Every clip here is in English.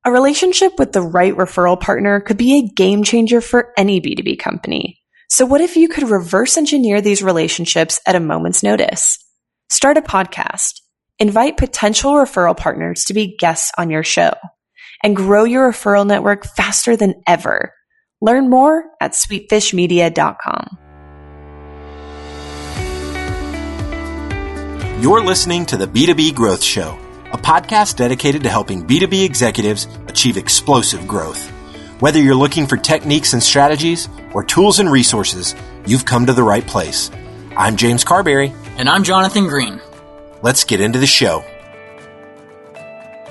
A relationship with the right referral partner could be a game changer for any B2B company. So what if you could reverse engineer these relationships at a moment's notice? Start a podcast, invite potential referral partners to be guests on your show, and grow your referral network faster than ever. Learn more at sweetfishmedia.com. You're listening to the B2B Growth Show, a podcast dedicated to helping B2B executives achieve explosive growth. Whether you're looking for techniques and strategies or tools and resources, you've come to the right place. I'm James Carberry. And I'm Jonathan Green. Let's get into the show.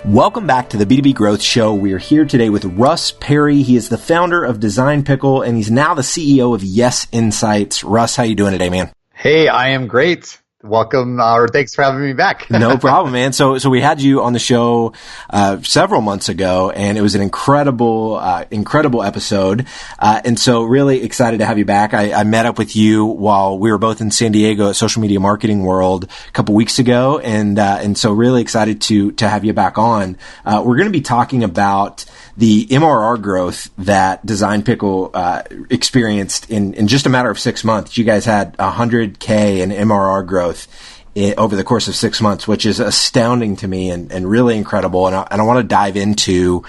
Welcome back to the B2B Growth Show. We are here today with Russ Perry. He is the founder of Design Pickle, and he's now the CEO of YesInsights. Russ, how you doing today, man? Hey, I am great. Welcome, or thanks for having me back. No problem, man. So we had you on the show several months ago, and it was an incredible episode. And so really excited to have you back. I met up with you while we were both in San Diego at Social Media Marketing World a couple weeks ago, and so really excited to have you back on. We're going to be talking about the MRR growth that Design Pickle experienced in just a matter of 6 months. You guys had 100K in MRR growth over the course of 6 months, which is astounding to me and really incredible. And I want to dive into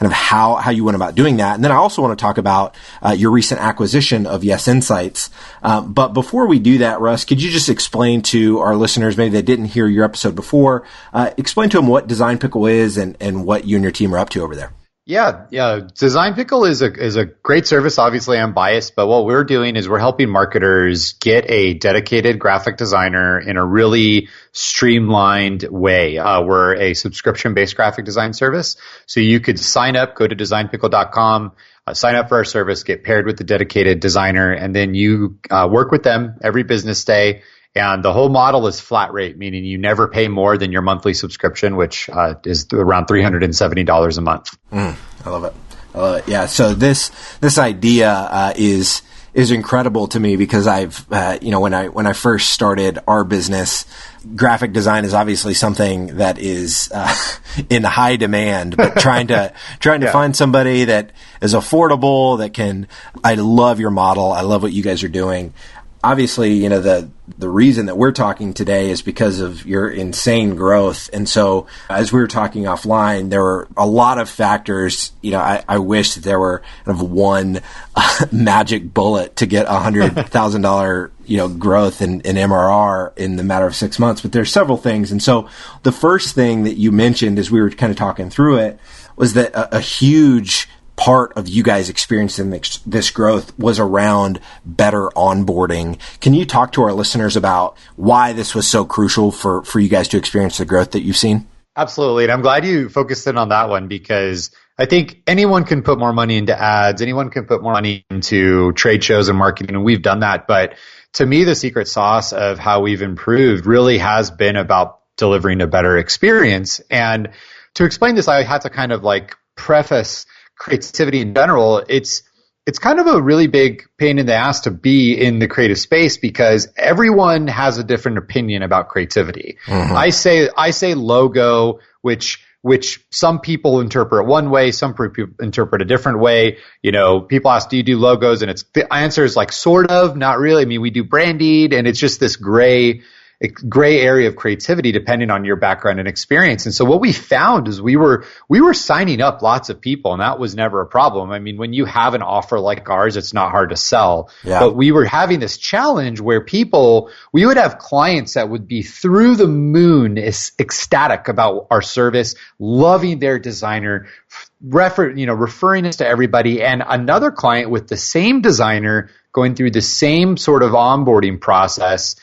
kind of how you went about doing that. And then I also want to talk about your recent acquisition of YesInsights. But before we do that, Russ, could you just explain to our listeners, maybe they didn't hear your episode before, explain to them what Design Pickle is and what you and your team are up to over there? Yeah. Design Pickle is a great service. Obviously, I'm biased, but what we're doing is we're helping marketers get a dedicated graphic designer in a really streamlined way. We're a subscription-based graphic design service. So you could sign up, go to designpickle.com, sign up for our service, get paired with the dedicated designer, and then you work with them every business day. And the whole model is flat rate, meaning you never pay more than your monthly subscription, which is around $370 a month. I love it. Yeah. So this idea is incredible to me because I've when I first started our business, graphic design is obviously something that is in high demand, but trying to find somebody that is affordable, that can. I love your model. I love what you guys are doing. Obviously, the reason that we're talking today is because of your insane growth. And so as we were talking offline, there were a lot of factors. I wish that there were kind of one magic bullet to get $100,000, growth in MRR in the matter of 6 months. But there's several things. And so the first thing that you mentioned as we were kind of talking through it was that a huge part of you guys experiencing this growth was around better onboarding. Can you talk to our listeners about why this was so crucial for you guys to experience the growth that you've seen? Absolutely. And I'm glad you focused in on that one because I think anyone can put more money into ads. Anyone can put more money into trade shows and marketing. And we've done that. But to me, the secret sauce of how we've improved really has been about delivering a better experience. And to explain this, I had to kind of preface creativity in general. It's kind of a really big pain in the ass to be in the creative space because everyone has a different opinion about creativity. Mm-hmm. I say logo, which some people interpret one way, some people interpret a different way. People ask, do you do logos? And the answer is sort of, not really. I mean, we do branded, and it's just this gray area of creativity depending on your background and experience. And so what we found is we were signing up lots of people, and that was never a problem. I mean, when you have an offer like ours, it's not hard to sell. Yeah. But we were having this challenge where we would have clients that would be through the moon ecstatic about our service, loving their designer, referring us to everybody, and another client with the same designer going through the same sort of onboarding process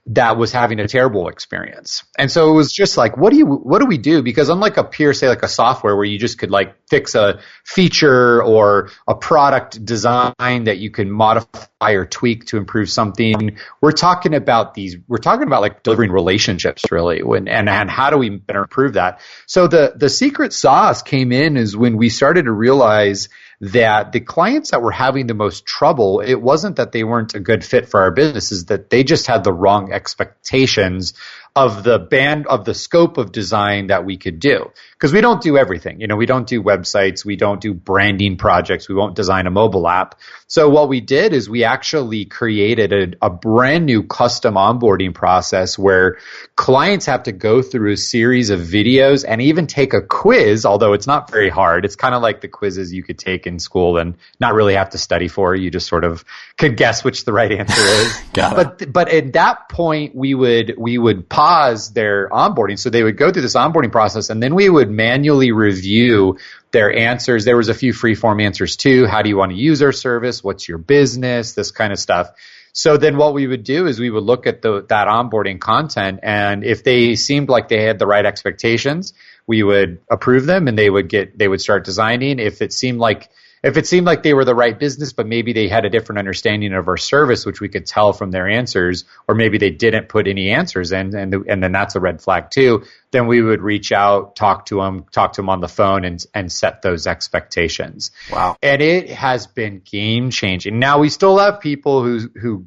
that was having a terrible experience. And so it was just what do we do? Because unlike a pure, say a software where you just could fix a feature or a product design that you can modify or tweak to improve something, we're talking about delivering relationships really. And how do we better improve that? So the secret sauce came in is when we started to realize that the clients that were having the most trouble, it wasn't that they weren't a good fit for our business, is that they just had the wrong expectations of the scope of design that we could do. Because we don't do everything. We don't do websites. We don't do branding projects. We won't design a mobile app. So what we did is we actually created a brand new custom onboarding process where clients have to go through a series of videos and even take a quiz, although it's not very hard. It's kind of like the quizzes you could take in school and not really have to study for. You just sort of could guess which the right answer is. But at that point, we would pause their onboarding. So they would go through this onboarding process, and then we would manually review their answers. There was a few free form answers too. How do you want to use our service? What's your business? This kind of stuff. So then what we would do is we would look at that onboarding content, and if they seemed like they had the right expectations, we would approve them and they would start designing. If it seemed like they were the right business, but maybe they had a different understanding of our service, which we could tell from their answers, or maybe they didn't put any answers in, and then that's a red flag too. Then we would reach out, talk to them on the phone, and set those expectations. Wow! And it has been game changing. Now we still have people who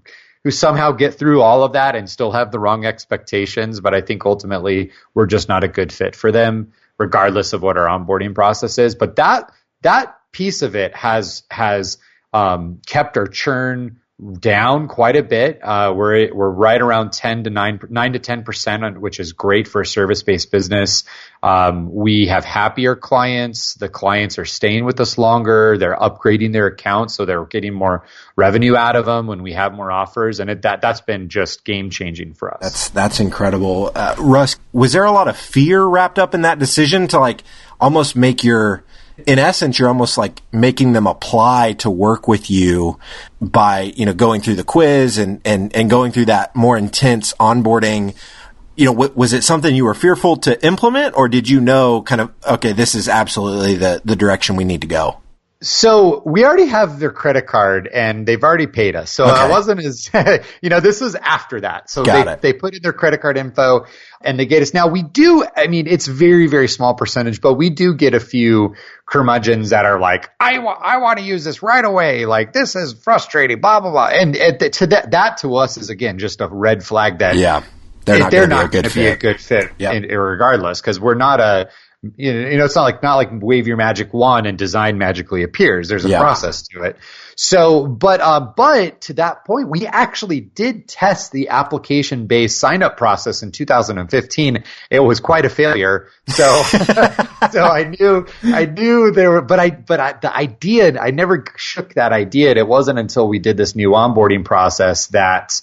somehow get through all of that and still have the wrong expectations, but I think ultimately we're just not a good fit for them, regardless of what our onboarding process is. But that piece of it has kept our churn down quite a bit. We're right around 9 to 10%, which is great for a service-based business. We have happier clients. The clients are staying with us longer. They're upgrading their accounts, so they're getting more revenue out of them when we have more offers. And that's been just game-changing for us. That's incredible. Russ, was there a lot of fear wrapped up in that decision to almost make in essence, you're almost making them apply to work with you by, going through the quiz and going through that more intense onboarding. Was it something you were fearful to implement, or did you know kind of, okay, this is absolutely the direction we need to go? So we already have their credit card and they've already paid us. So I wasn't as, this was after that. So they put in their credit card info and they get us. Now we do, it's very, very small percentage, but we do get a few curmudgeons that are like, I want to use this right away. Like, this is frustrating, blah, blah, blah. And that to us is, again, just a red flag that they're not going to be a good fit regardless, because we're not it's not like wave your magic wand and design magically appears. There's a process to it. So, but to that point, we actually did test the application-based sign-up process in 2015. It was quite a failure. So, so I knew there were, the idea, I never shook that idea. It wasn't until we did this new onboarding process that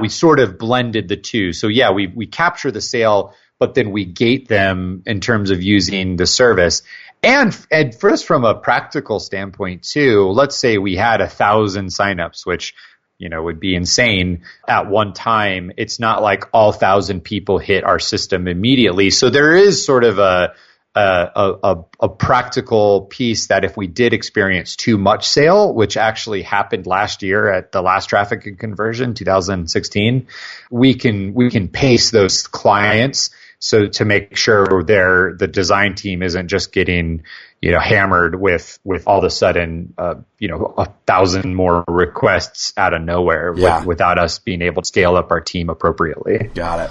we sort of blended the two. So yeah, we capture the sale, but then we gate them in terms of using the service. And first, from a practical standpoint too, let's say we had 1,000 signups, which, would be insane at one time. It's not like all 1,000 people hit our system immediately. So there is sort of a practical piece that if we did experience too much sale, which actually happened last year at the last traffic and conversion, 2016, we can pace those clients. So to make sure the design team isn't just getting, hammered with all of a sudden, 1,000 more requests out of nowhere without us being able to scale up our team appropriately. Got it.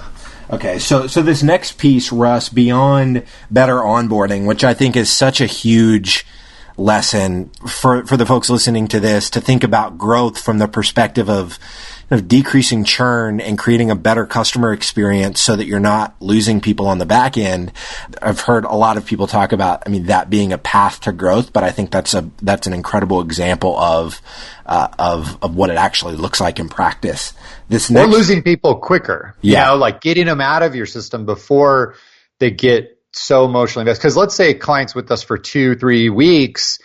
Okay. So this next piece, Russ, beyond better onboarding, which I think is such a huge lesson for the folks listening to this, to think about growth from the perspective of decreasing churn and creating a better customer experience so that you're not losing people on the back end. I've heard a lot of people talk about, that being a path to growth, but I think that's an incredible example of what it actually looks like in practice. We're losing people quicker, like getting them out of your system before they get so emotionally invested. Because let's say clients with us for 2-3 weeks,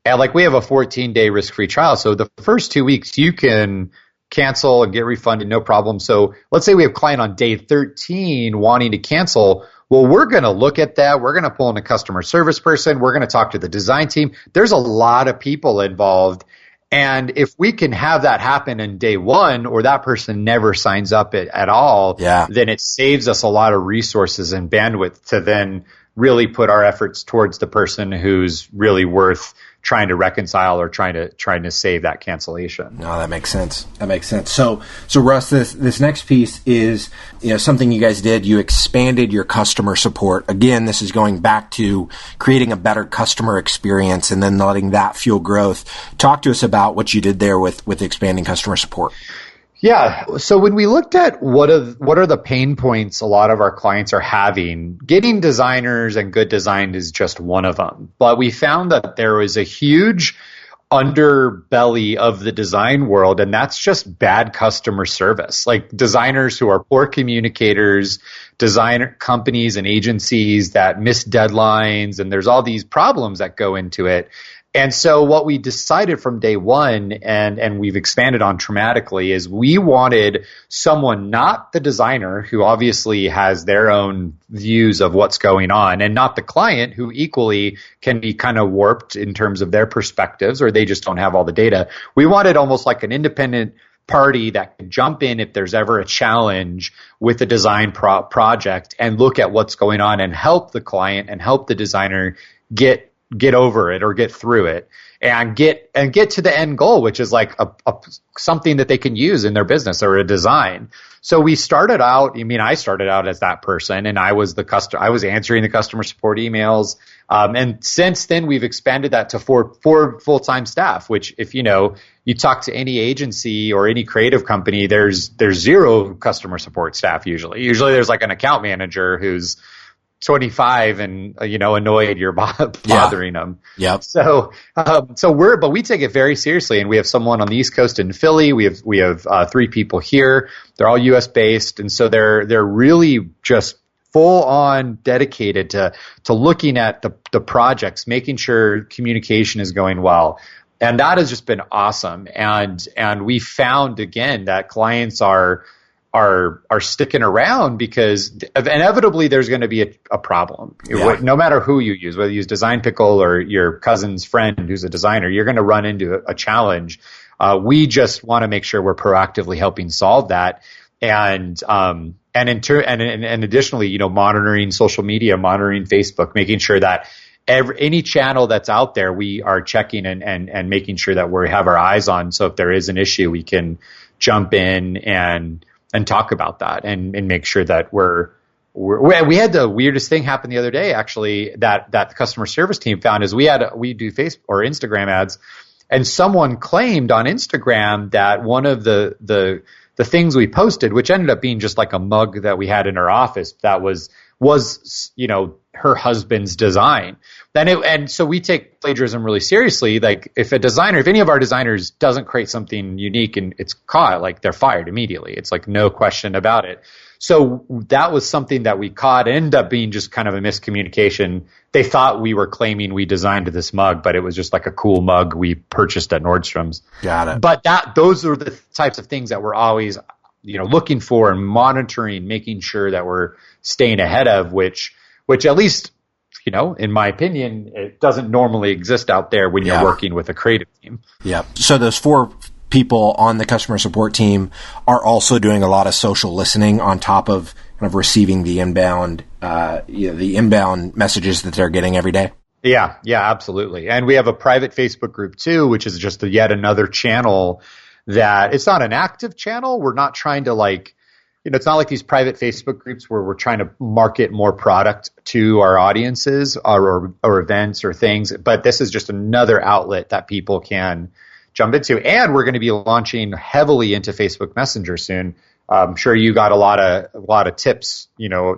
and we have a 14-day risk-free trial. So the first 2 weeks you can cancel and get refunded, no problem. So let's say we have a client on day 13 wanting to cancel. Well, we're going to look at that. We're going to pull in a customer service person. We're going to talk to the design team. There's a lot of people involved. And if we can have that happen in day one, or that person never signs up at all, then it saves us a lot of resources and bandwidth to then really put our efforts towards the person who's really worth trying to reconcile or trying to save that cancellation. No, that makes sense. So Russ, this next piece is, something you guys did. You expanded your customer support. Again, this is going back to creating a better customer experience and then letting that fuel growth. Talk to us about what you did there with expanding customer support. Yeah. So when we looked at what are the pain points a lot of our clients are having, getting designers and good design is just one of them. But we found that there was a huge underbelly of the design world, and that's just bad customer service. Like designers who are poor communicators, designer companies and agencies that miss deadlines, and there's all these problems that go into it. And so what we decided from day one, and we've expanded on dramatically, is we wanted someone, not the designer, who obviously has their own views of what's going on, and not the client, who equally can be kind of warped in terms of their perspectives, or they just don't have all the data. We wanted almost like an independent party that could jump in if there's ever a challenge with a design project and look at what's going on and help the client and help the designer get over it or get through it and get to the end goal, which is like a something that they can use in their business or a design. So we started out, I started out as that person, and I was answering the customer support emails. And since then we've expanded that to four full-time staff, which if you talk to any agency or any creative company, there's zero customer support staff usually. Usually there's like an account manager who's 25 and annoyed you're bothering them. Yep. But we take it very seriously, and we have someone on the East Coast in Philly. We have 3 people here. They're all US based, and so they're really just full on dedicated to looking at the projects, making sure communication is going well. And that has just been awesome. And we found again that clients are sticking around because inevitably there's going to be a problem. Yeah. No matter who you use, whether you use Design Pickle or your cousin's friend who's a designer, you're going to run into a challenge. We just want to make sure we're proactively helping solve that. And additionally, monitoring social media, monitoring Facebook, making sure that any channel that's out there, we are checking and making sure that we have our eyes on. So if there is an issue, we can jump in and talk about that and make sure that we had the weirdest thing happen the other day, actually, that the customer service team found is we do Facebook or Instagram ads, and someone claimed on Instagram that one of the things we posted, which ended up being just like a mug that we had in our office that was her husband's design. And so we take plagiarism really seriously. Like if any of our designers doesn't create something unique and it's caught, like they're fired immediately. It's like no question about it. So that was something that we caught. It ended up being just kind of a miscommunication. They thought we were claiming we designed this mug, but it was just like a cool mug we purchased at Nordstrom's. Got it. But those are the types of things that we're always, looking for and monitoring, making sure that we're staying ahead of, which at least, in my opinion, it doesn't normally exist out there when you're working with a creative team. Yeah. So those 4 people on the customer support team are also doing a lot of social listening on top of kind of receiving the inbound messages that they're getting every day. Yeah, absolutely. And we have a private Facebook group too, which is just yet another channel that it's not an active channel. We're not trying to it's not like these private Facebook groups where we're trying to market more product to our audiences or events or things. But this is just another outlet that people can jump into. And we're going to be launching heavily into Facebook Messenger soon. I'm sure you got a lot of tips,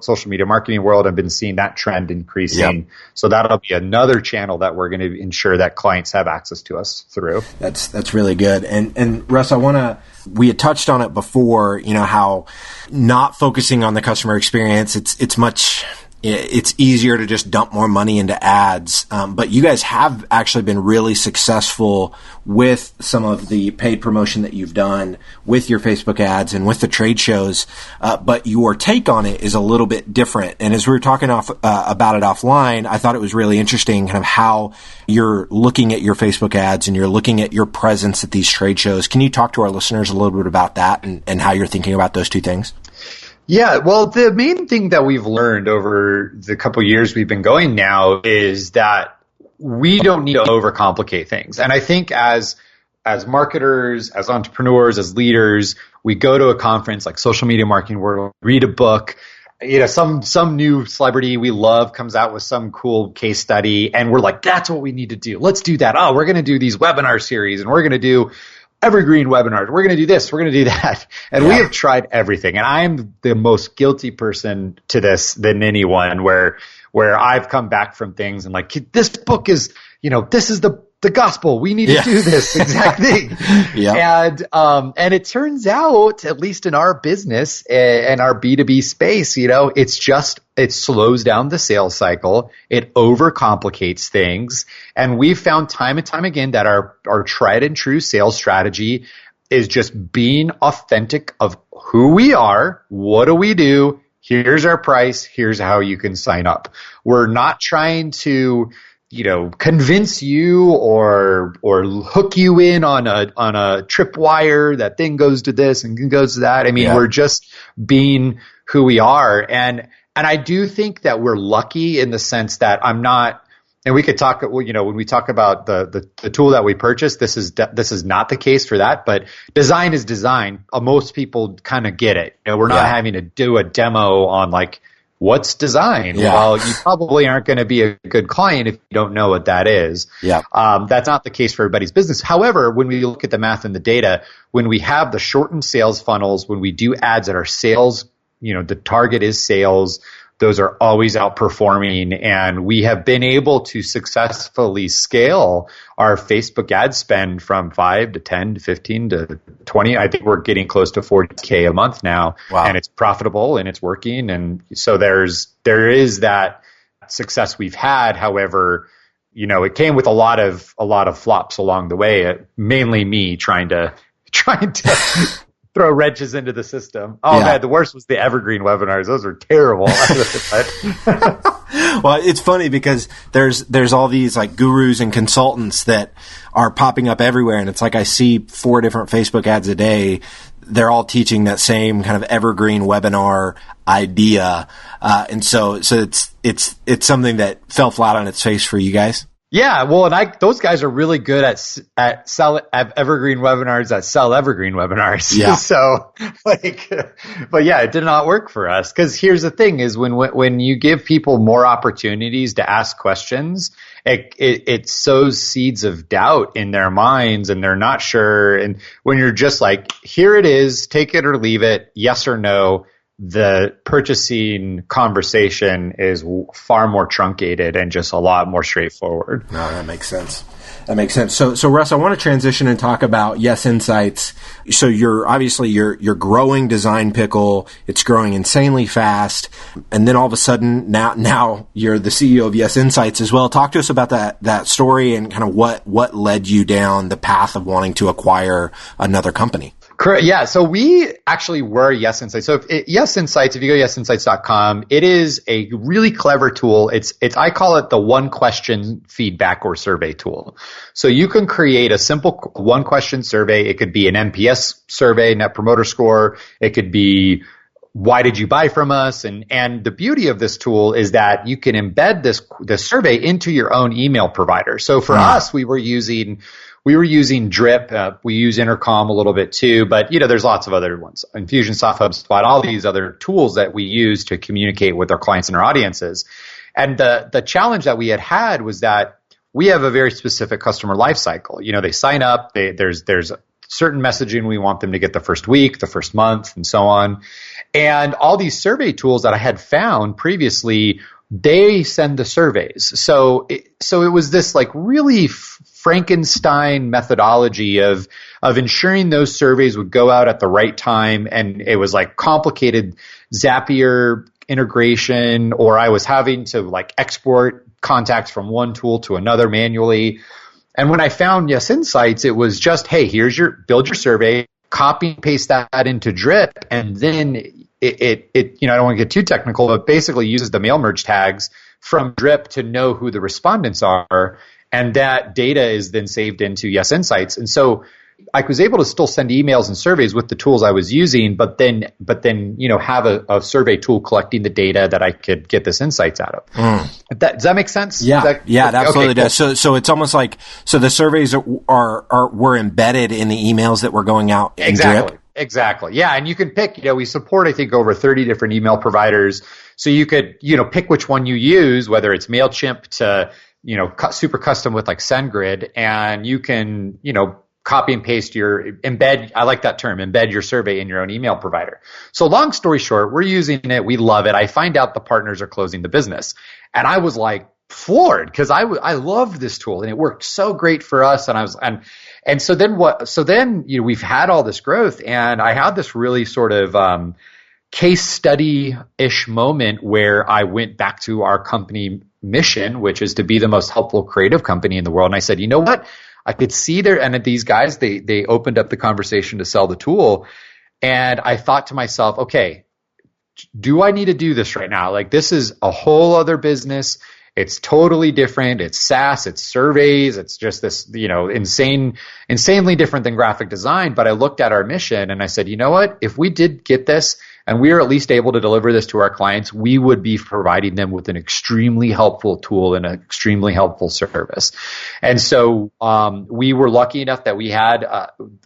social media marketing world. I've been seeing that trend increasing. Yep. So that'll be another channel that we're going to ensure that clients have access to us through. That's really good. And Russ, we had touched on it before, how not focusing on the customer experience, it's easier to just dump more money into ads. But you guys have actually been really successful with some of the paid promotion that you've done with your Facebook ads and with the trade shows. But your take on it is a little bit different. And as we were talking about it offline, I thought it was really interesting kind of how you're looking at your Facebook ads and you're looking at your presence at these trade shows. Can you talk to our listeners a little bit about that and how you're thinking about those two things? Yeah, well, the main thing that we've learned over the couple of years we've been going now is that we don't need to overcomplicate things. And I think as marketers, as entrepreneurs, as leaders, we go to a conference like Social Media Marketing World, read a book, some new celebrity we love comes out with some cool case study, and we're like, that's what we need to do. Let's do that. Oh, we're going to do these webinar series, and we're going to do evergreen webinars. We're going to do this. We're going to do that. And we have tried everything. And I'm the most guilty person to this than anyone, where I've come back from things and like, this book is, this is the gospel. We need to do this exact thing. And it turns out, at least in our business and our B2B space, it slows down the sales cycle. It overcomplicates things. And we've found time and time again that our tried and true sales strategy is just being authentic of who we are. What do we do? Here's our price. Here's how you can sign up. We're not trying to convince you or hook you in on a tripwire. That thing goes to this and goes to that. I mean, we're just being who we are. And I do think that we're lucky in the sense that I'm not, and we could talk, when we talk about the tool that we purchased, this is not the case for that, but design is design. Most people kind of get it. We're not having to do a demo on like, what's design? Yeah. Well, you probably aren't going to be a good client if you don't know what that is. Yeah. That's not the case for everybody's business. However, when we look at the math and the data, when we have the shortened sales funnels, when we do ads that are sales, the target is sales, those are always outperforming. And we have been able to successfully scale our Facebook ad spend from 5 to 10 to 15 to 20. I think we're getting close to 40K a month now. Wow. And it's profitable and it's working. And so there is that success we've had. However, it came with a lot of flops along the way. Mainly me trying to throw wrenches into the system. Oh man, the worst was the evergreen webinars. Those were terrible. Well, it's funny because there's all these like gurus and consultants that are popping up everywhere, and it's like I see 4 different Facebook ads a day. They're all teaching that same kind of evergreen webinar idea, and so it's something that fell flat on its face for you guys. Yeah, well, and those guys are really good at evergreen webinars that sell evergreen webinars. Yeah. So, but yeah, it did not work for us because here's the thing: is when you give people more opportunities to ask questions, it sows seeds of doubt in their minds, and they're not sure. And when you're just like, here it is, take it or leave it, yes or no. The purchasing conversation is far more truncated and just a lot more straightforward. No, that makes sense. So Russ, I want to transition and talk about YesInsights. So you're growing Design Pickle. It's growing insanely fast. And then all of a sudden now you're the CEO of YesInsights as well. Talk to us about that story and kind of what led you down the path of wanting to acquire another company. Correct. Yeah. So we actually were YesInsights. So YesInsights, if you go to YesInsights.com, it is a really clever tool. I call it the one question feedback or survey tool. So you can create a simple one question survey. It could be an NPS survey, Net Promoter Score. It could be, why did you buy from us? And the beauty of this tool is that you can embed this survey into your own email provider. So for us, we were using Drip. We use Intercom a little bit too, but there's lots of other ones. Infusionsoft, HubSpot, all these other tools that we use to communicate with our clients and our audiences. And the challenge that we had was that we have a very specific customer life cycle. They sign up, there's certain messaging we want them to get the first week, the first month, and so on. And all these survey tools that I had found previously, they send the surveys. So it was this like really Frankenstein methodology of ensuring those surveys would go out at the right time. And it was like complicated Zapier integration, or I was having to like export contacts from one tool to another manually. And when I found YesInsights, it was just, hey, build your survey, copy and paste that into Drip, and then it I don't want to get too technical, but basically uses the mail merge tags from Drip to know who the respondents are. And that data is then saved into YesInsights. And so, I was able to still send emails and surveys with the tools I was using, but then, have a survey tool collecting the data that I could get this insights out of. Does that make sense? Yeah. It absolutely does. Cool. So it's almost like, so the surveys were embedded in the emails that were going out. Exactly. Yeah. And you can pick, we support, I think, over 30 different email providers. So you could, pick which one you use, whether it's MailChimp to, super custom with like SendGrid, and you can, copy and paste embed, I like that term, embed your survey in your own email provider. So long story short, we're using it. We love it. I find out the partners are closing the business. And I was like floored because I loved this tool and it worked so great for us. And so then we've had all this growth, and I had this really sort of, case study-ish moment where I went back to our company mission, which is to be the most helpful creative company in the world. And I said, you know what? I could see and these guys, they opened up the conversation to sell the tool. And I thought to myself, okay, do I need to do this right now? Like, this is a whole other business. It's totally different. It's SaaS, it's surveys. It's just this, insanely different than graphic design. But I looked at our mission and I said, you know what? If we did get this and we are at least able to deliver this to our clients, we would be providing them with an extremely helpful tool and an extremely helpful service. And so we were lucky enough that we had,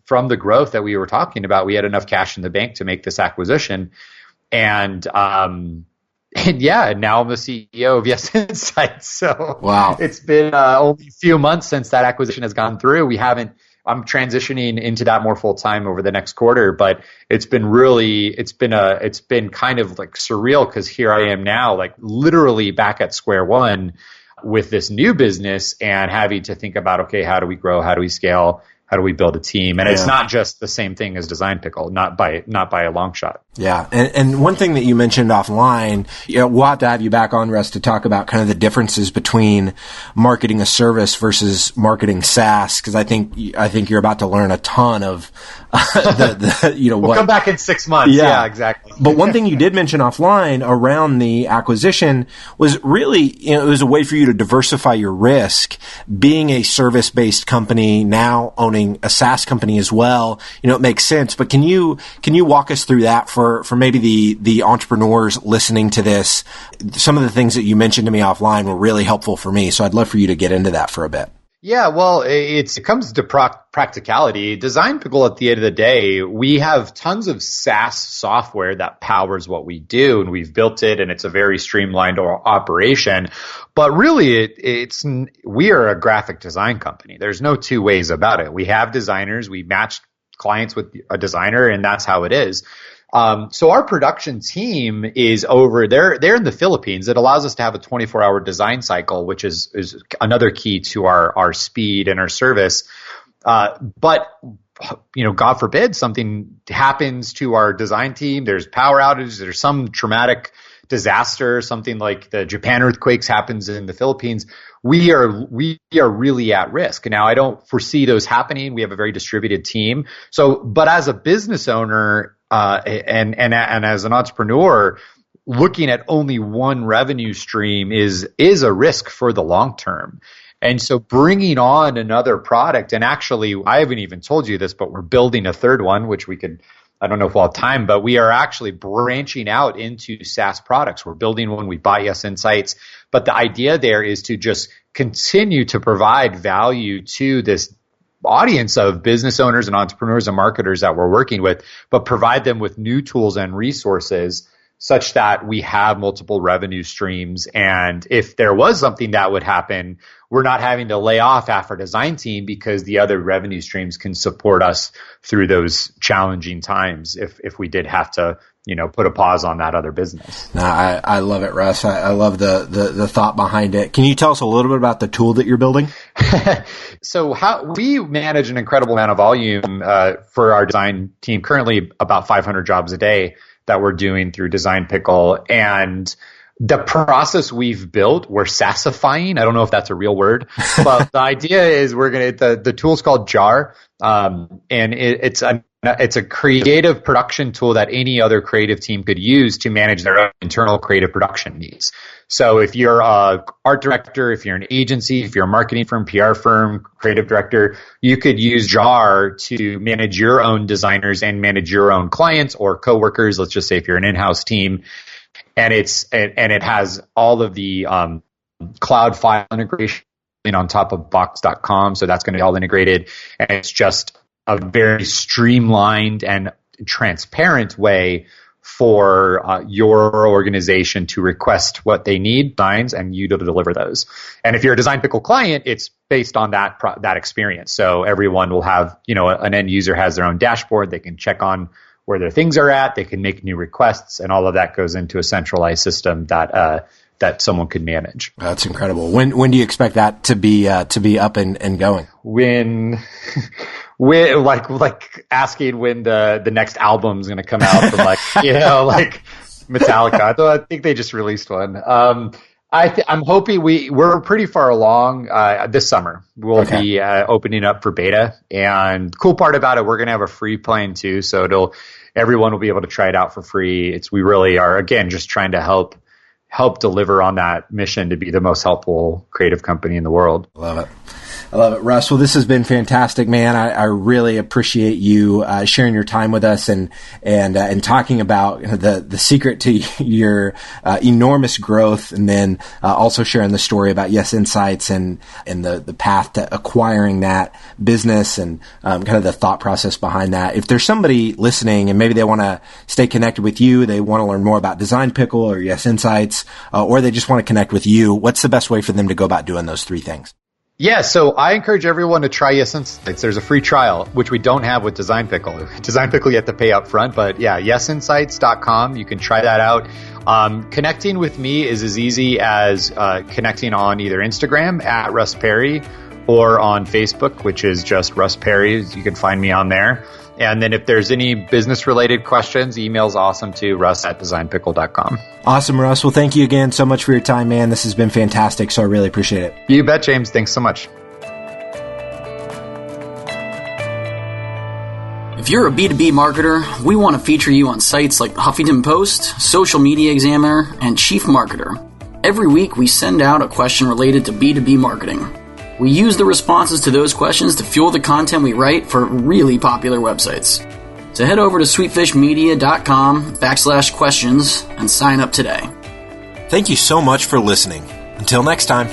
from the growth that we were talking about, we had enough cash in the bank to make this acquisition. And now I'm the CEO of YesInsights. So wow, it's been only a few months since that acquisition has gone through. I'm transitioning into that more full time over the next quarter, but it's been kind of like surreal because here I am now, like literally back at square one with this new business and having to think about, okay, how do we grow? How do we scale? How do we build a team? And it's not just the same thing as Design Pickle, not by a long shot. Yeah. And one thing that you mentioned offline, we'll have to have you back on, Russ, to talk about kind of the differences between marketing a service versus marketing SaaS. Cause I think you're about to learn a ton of, we'll come back in 6 months. Yeah, exactly. But one thing you did mention offline around the acquisition was really, it was a way for you to diversify your risk. Being a service-based company, now owning a SaaS company as well, it makes sense. But can you walk us through that for maybe the entrepreneurs listening to this? Some of the things that you mentioned to me offline were really helpful for me. So I'd love for you to get into that for a bit. Yeah, well, it comes to practicality. Design Pickle, at the end of the day, we have tons of SaaS software that powers what we do, and we've built it, and it's a very streamlined operation. But really, we are a graphic design company. There's no two ways about it. We have designers. We match clients with a designer, and that's how it is. So our production team is over there. They're in the Philippines. It allows us to have a 24-hour design cycle, which is another key to our speed and our service. But God forbid something happens to our design team. There's power outages. There's some traumatic disaster, something like the Japan earthquakes happens in the Philippines. We are really at risk. Now, I don't foresee those happening. We have a very distributed team. But as a business owner, and as an entrepreneur, looking at only one revenue stream is a risk for the long term. And so bringing on another product, and actually, I haven't even told you this, but we're building a third one, which I don't know if we'll have time, but we are actually branching out into SaaS products. We're building one. We bought YesInsights. But the idea there is to just continue to provide value to this audience of business owners and entrepreneurs and marketers that we're working with, but provide them with new tools and resources such that we have multiple revenue streams. And if there was something that would happen, we're not having to lay off half our design team because the other revenue streams can support us through those challenging times if we did have to, put a pause on that other business. No, I love it, Russ. I love the thought behind it. Can you tell us a little bit about the tool that you're building? So how we manage an incredible amount of volume for our design team, currently about 500 jobs a day that we're doing through Design Pickle. And the process we've built, we're SaaSifying. I don't know if that's a real word, but the idea is the tool's called JAR. And it's it's a creative production tool that any other creative team could use to manage their own internal creative production needs. So if you're a art director, if you're an agency, if you're a marketing firm, PR firm, creative director, you could use Jar to manage your own designers and manage your own clients or coworkers. Let's just say if you're an in-house team, and it has all of the cloud file integration on top of box.com. So that's going to be all integrated, and it's just a very streamlined and transparent way for your organization to request what they need, designs, and you to deliver those. And if you're a Design Pickle client, it's based on that experience. So everyone will have, an end user has their own dashboard. They can check on where their things are at. They can make new requests, and all of that goes into a centralized system that someone could manage. That's incredible. When do you expect that to be up and going? When like asking when the next album's going to come out from like Metallica. I think they just released one. I'm hoping we're pretty far along. This summer we'll be opening up for beta, and cool part about it, we're going to have a free plan too. So everyone will be able to try it out for free. We really are, again, just trying to help deliver on that mission to be the most helpful creative company in the world. I love it, Russ. Well, this has been fantastic, man. I really appreciate you sharing your time with us and talking about the secret to your enormous growth, and then also sharing the story about YesInsights and the path to acquiring that business and kind of the thought process behind that. If there's somebody listening and maybe they want to stay connected with you, they want to learn more about Design Pickle or YesInsights, or they just want to connect with you, what's the best way for them to go about doing those three things? Yeah, so I encourage everyone to try YesInsights. There's a free trial, which we don't have with Design Pickle. Design Pickle, you have to pay up front, but yeah, YesInsights.com. You can try that out. Connecting with me is as easy as connecting on either Instagram at Russ Perry or on Facebook, which is just Russ Perry. You can find me on there. And then if there's any business-related questions, email's awesome too, russ@designpickle.com. Awesome, Russ. Well, thank you again so much for your time, man. This has been fantastic, so I really appreciate it. You bet, James. Thanks so much. If you're a B2B marketer, we want to feature you on sites like Huffington Post, Social Media Examiner, and Chief Marketer. Every week, we send out a question related to B2B marketing. We use the responses to those questions to fuel the content we write for really popular websites. So head over to sweetfishmedia.com/questions and sign up today. Thank you so much for listening. Until next time.